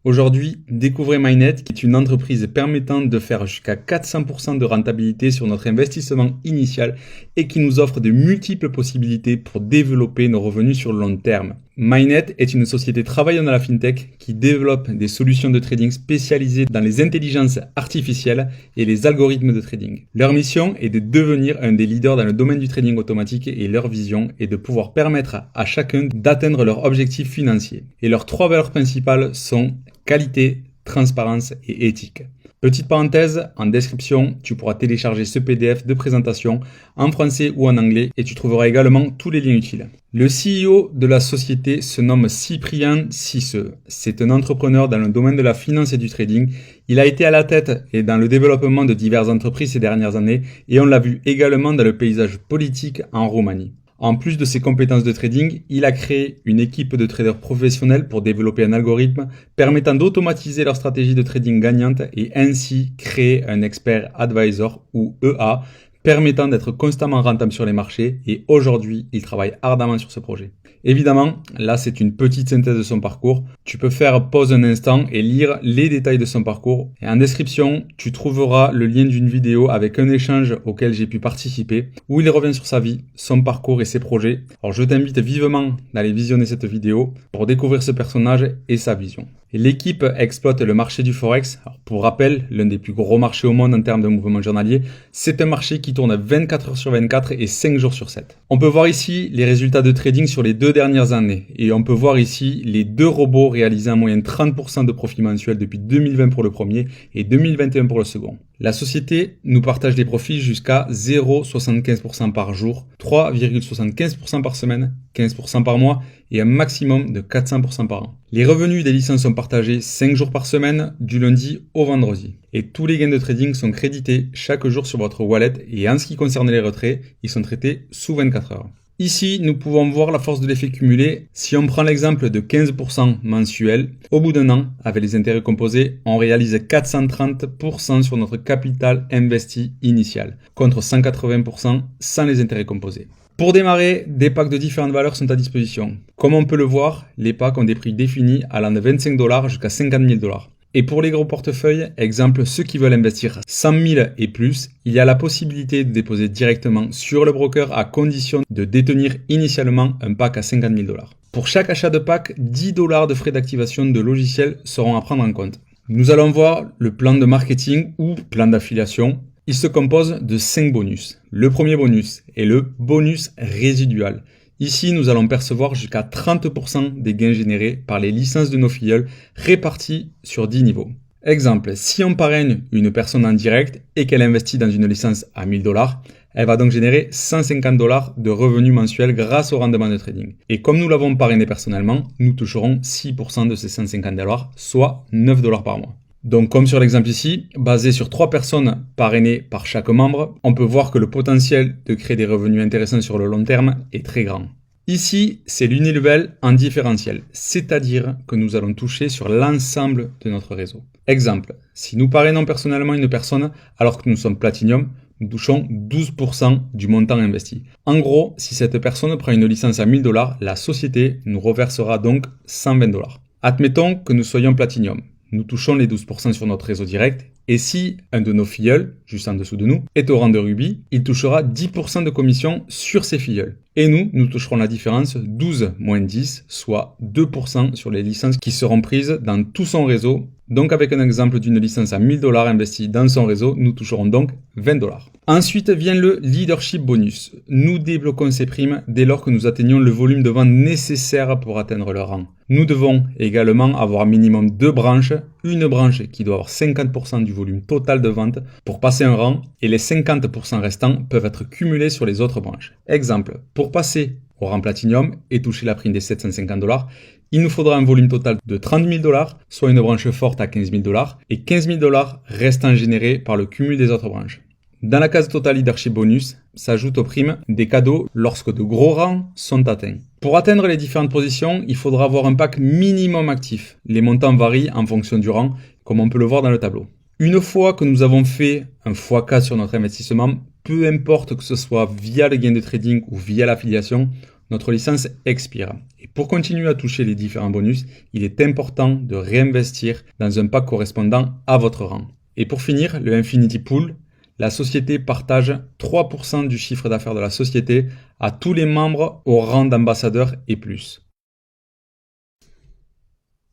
Aujourd'hui, découvrez MyNet, qui est une entreprise permettant de faire jusqu'à 400% de rentabilité sur notre investissement initial et qui nous offre de multiples possibilités pour développer nos revenus sur le long terme. MyNet est une société travaillant dans la fintech qui développe des solutions de trading spécialisées dans les intelligences artificielles et les algorithmes de trading. Leur mission est de devenir un des leaders dans le domaine du trading automatique et leur vision est de pouvoir permettre à chacun d'atteindre leurs objectifs financiers. Et leurs 3 valeurs principales sont qualité, transparence et éthique. Petite parenthèse, en description, tu pourras télécharger ce PDF de présentation en français ou en anglais et tu trouveras également tous les liens utiles. Le CEO de la société se nomme Cyprien Cisseux. C'est un entrepreneur dans le domaine de la finance et du trading. Il a été à la tête et dans le développement de diverses entreprises ces dernières années et on l'a vu également dans le paysage politique en Roumanie. En plus de ses compétences de trading, il a créé une équipe de traders professionnels pour développer un algorithme permettant d'automatiser leur stratégie de trading gagnante et ainsi créer un expert advisor ou EA permettant d'être constamment rentable sur les marchés et aujourd'hui, il travaille ardemment sur ce projet. Évidemment, là c'est une petite synthèse de son parcours. Tu peux faire pause un instant et lire les détails de son parcours. Et en description, tu trouveras le lien d'une vidéo avec un échange auquel j'ai pu participer où il revient sur sa vie, son parcours et ses projets. Alors je t'invite vivement d'aller visionner cette vidéo pour découvrir ce personnage et sa vision. Et l'équipe exploite le marché du Forex. Alors pour rappel, l'un des plus gros marchés au monde en termes de mouvement journalier, c'est un marché qui tourne 24 heures sur 24 et 5 jours sur 7. On peut voir ici les résultats de trading sur les 2 dernières années et on peut voir ici les 2 robots réaliser en moyenne 30% de profit mensuel depuis 2020 pour le premier et 2021 pour le second. La société nous partage des profits jusqu'à 0,75% par jour, 3,75% par semaine, 15% par mois et un maximum de 400% par an. Les revenus des licences sont partagés 5 jours par semaine, du lundi au vendredi. Et tous les gains de trading sont crédités chaque jour sur votre wallet et en ce qui concerne les retraits, ils sont traités sous 24 heures. Ici, nous pouvons voir la force de l'effet cumulé. Si on prend l'exemple de 15% mensuel, au bout d'un an, avec les intérêts composés, on réalise 430% sur notre capital investi initial, contre 180% sans les intérêts composés. Pour démarrer, des packs de différentes valeurs sont à disposition. Comme on peut le voir, les packs ont des prix définis allant de $25 jusqu'à $50 000. Et pour les gros portefeuilles, exemple ceux qui veulent investir 100 000 et plus, il y a la possibilité de déposer directement sur le broker à condition de détenir initialement un pack à $50 000. Pour chaque achat de pack, $10 de frais d'activation de logiciels seront à prendre en compte. Nous allons voir le plan de marketing ou plan d'affiliation. Il se compose de 5 bonus. Le premier bonus est le bonus résidual. Ici, nous allons percevoir jusqu'à 30% des gains générés par les licences de nos filleuls répartis sur 10 niveaux. Exemple, si on parraine une personne en direct et qu'elle investit dans une licence à $1000, elle va donc générer $150 de revenus mensuels grâce au rendement de trading. Et comme nous l'avons parrainé personnellement, nous toucherons 6% de ces $150, soit $9 par mois. Donc comme sur l'exemple ici, basé sur 3 personnes parrainées par chaque membre, on peut voir que le potentiel de créer des revenus intéressants sur le long terme est très grand. Ici, c'est l'unilevel en différentiel, c'est-à-dire que nous allons toucher sur l'ensemble de notre réseau. Exemple, si nous parrainons personnellement une personne alors que nous sommes Platinum, nous touchons 12% du montant investi. En gros, si cette personne prend une licence à $1000, la société nous reversera donc $120. Admettons que nous soyons Platinum. Nous touchons les 12% sur notre réseau direct et si un de nos filleuls, juste en dessous de nous, est au rang de Ruby, il touchera 10% de commission sur ses filleuls. Et nous toucherons la différence 12 moins 10, soit 2% sur les licences qui seront prises dans tout son réseau. Donc avec un exemple d'une licence à $1000 investie dans son réseau, nous toucherons donc $20. Ensuite vient le leadership bonus. Nous débloquons ces primes dès lors que nous atteignons le volume de vente nécessaire pour atteindre le rang. Nous devons également avoir minimum 2 branches, une branche qui doit avoir 50% du volume total de vente pour passer un rang et les 50% restants peuvent être cumulés sur les autres branches. Exemple, pour passer au rang Platinum et toucher la prime des $750, il nous faudra un volume total de $30 000, soit une branche forte à $15 000 et $15 000 restant générés par le cumul des autres branches. Dans la case Total Leadership Bonus, s'ajoutent aux primes des cadeaux lorsque de gros rangs sont atteints. Pour atteindre les différentes positions, il faudra avoir un pack minimum actif. Les montants varient en fonction du rang, comme on peut le voir dans le tableau. Une fois que nous avons fait un x4 sur notre investissement, peu importe que ce soit via le gain de trading ou via l'affiliation, notre licence expire. Et pour continuer à toucher les différents bonus, il est important de réinvestir dans un pack correspondant à votre rang. Et pour finir, le Infinity Pool, la société partage 3% du chiffre d'affaires de la société à tous les membres au rang d'ambassadeur et plus.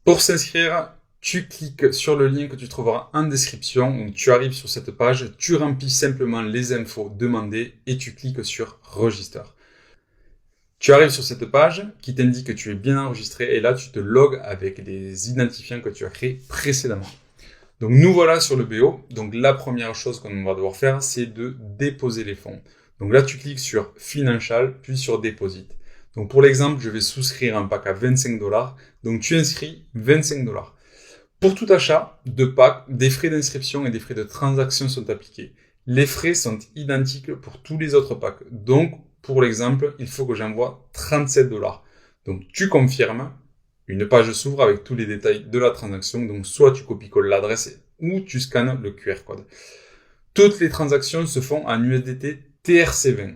Pour s'inscrire, tu cliques sur le lien que tu trouveras en description, où tu arrives sur cette page, tu remplis simplement les infos demandées et tu cliques sur Register. Tu arrives sur cette page qui t'indique que tu es bien enregistré et là tu te logs avec les identifiants que tu as créés précédemment. Donc nous voilà sur le BO. Donc la première chose qu'on va devoir faire, c'est de déposer les fonds. Donc là tu cliques sur Financial puis sur Deposit. Donc pour l'exemple, je vais souscrire un pack à 25 $. Donc tu inscris 25 $. Pour tout achat de pack, des frais d'inscription et des frais de transaction sont appliqués. Les frais sont identiques pour tous les autres packs. Donc pour l'exemple, il faut que j'envoie 37 $. Donc tu confirmes, une page s'ouvre avec tous les détails de la transaction. Donc soit tu copies-colles l'adresse ou tu scannes le QR code. Toutes les transactions se font en USDT TRC20.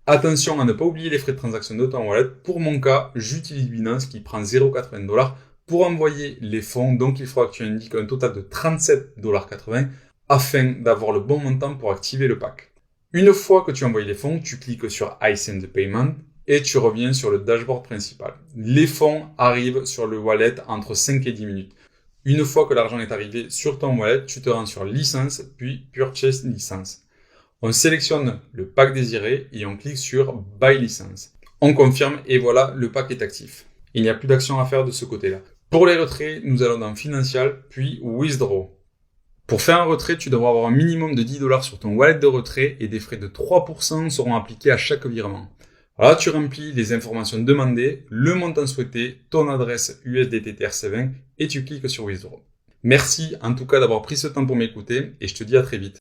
Attention à ne pas oublier les frais de transaction de ton wallet. Pour mon cas, j'utilise Binance qui prend 0,80 $ pour envoyer les fonds. Donc il faudra que tu indiques un total de 37,80 $ afin d'avoir le bon montant pour activer le pack. Une fois que tu as envoyé les fonds, tu cliques sur I send the payment et tu reviens sur le dashboard principal. Les fonds arrivent sur le wallet entre 5 et 10 minutes. Une fois que l'argent est arrivé sur ton wallet, tu te rends sur licence puis purchase licence. On sélectionne le pack désiré et on clique sur buy licence. On confirme et voilà, le pack est actif. Il n'y a plus d'action à faire de ce côté-là. Pour les retraits, nous allons dans Financial puis Withdraw. Pour faire un retrait, tu devras avoir un minimum de 10 $ sur ton wallet de retrait et des frais de 3% seront appliqués à chaque virement. Voilà, tu remplis les informations demandées, le montant souhaité, ton adresse USDT TRC20 et tu cliques sur Withdraw. Merci en tout cas d'avoir pris ce temps pour m'écouter et je te dis à très vite.